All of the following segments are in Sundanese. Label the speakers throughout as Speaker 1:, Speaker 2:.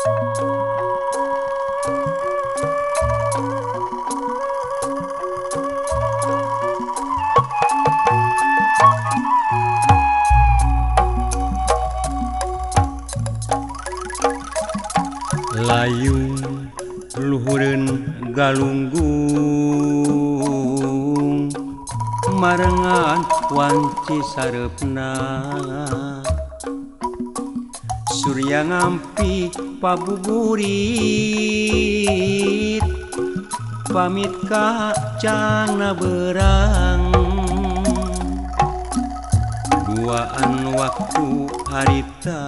Speaker 1: Layung luhureun galunggung marengan wanci sarepna surya ngampi pabuburit pamit ka cana berang duaan waktu harita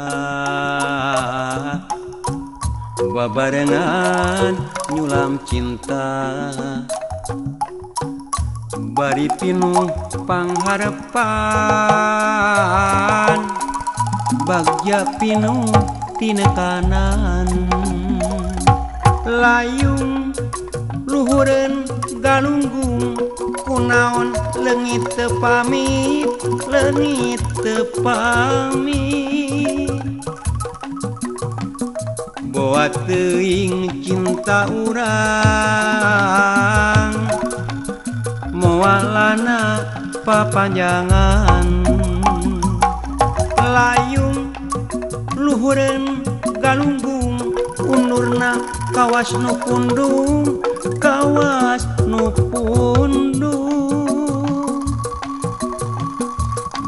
Speaker 1: babarengan nyulam cinta bari pinuh pangharepan bagja pinuh tinekanan layung luhureun galunggung kunaon leungit teu pamit leungit teu pamit boa teuing cinta urang moalana papanjangan layung luhureun galunggung unurna kawas nu pundung kawas nu pundung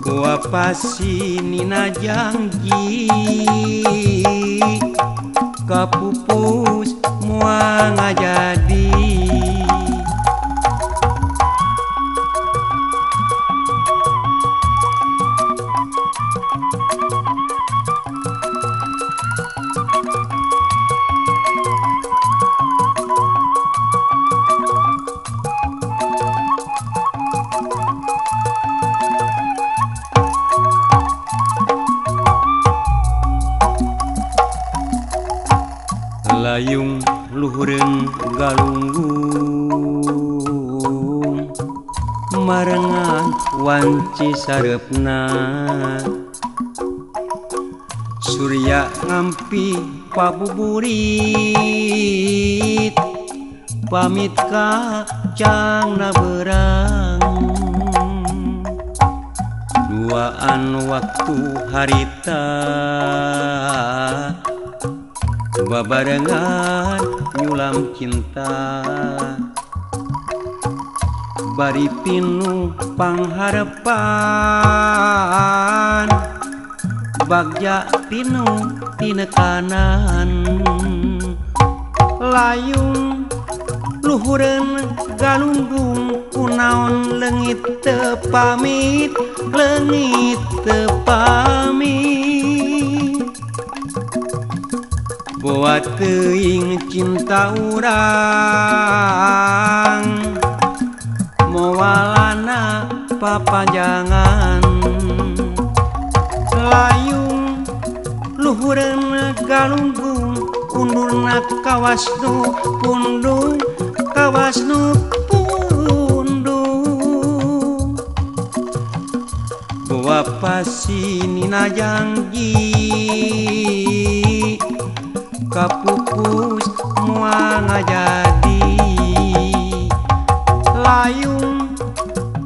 Speaker 1: boa pasinina janji kapupus moal ngajadi layung luhureun galunggung marengan wanci sarepna surya ngampi pabuburit pamit ka cangna berang duaan waktu harita babarengan nyulam cinta bari pinuh pangharepan bagja pinuh tinekanan layung luhureun galunggung kunaon leungit teu pamit leungit teu pamit boa teuing cinta urang moalana papanjangan layung luhureun galunggung unurna kawas nu pundung kawas nu pundung boa pasinina janji kapupus moal ngajadi layung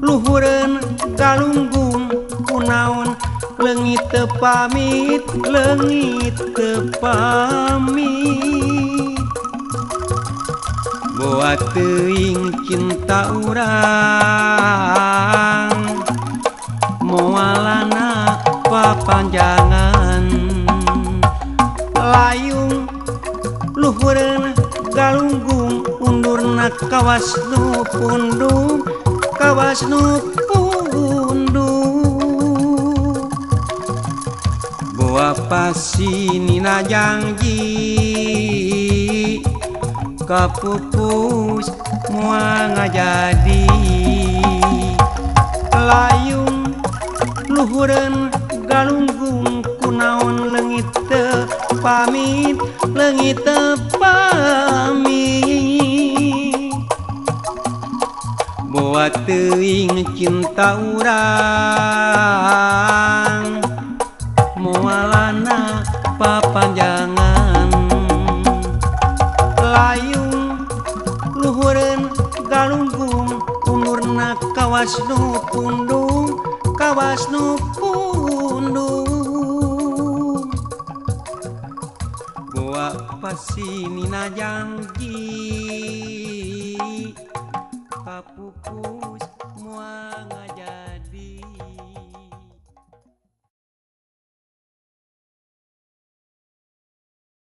Speaker 1: luhureun galunggung kunaon leungit teu pamit leungit teu pamit boa teuing cinta urang moalana papanjangan layung luhureun galunggung undurna kawas nu pundung kawas nu pundung boa pasinina janji kapupus moal ngajadi layung luhureun galunggung kunaon leungit teu pamit leungit teu pamit boa teuing cinta urang moalana papanjangan Bandung umurna kawas nu pundung kawas nu pundung goa pasinina janggi kapupus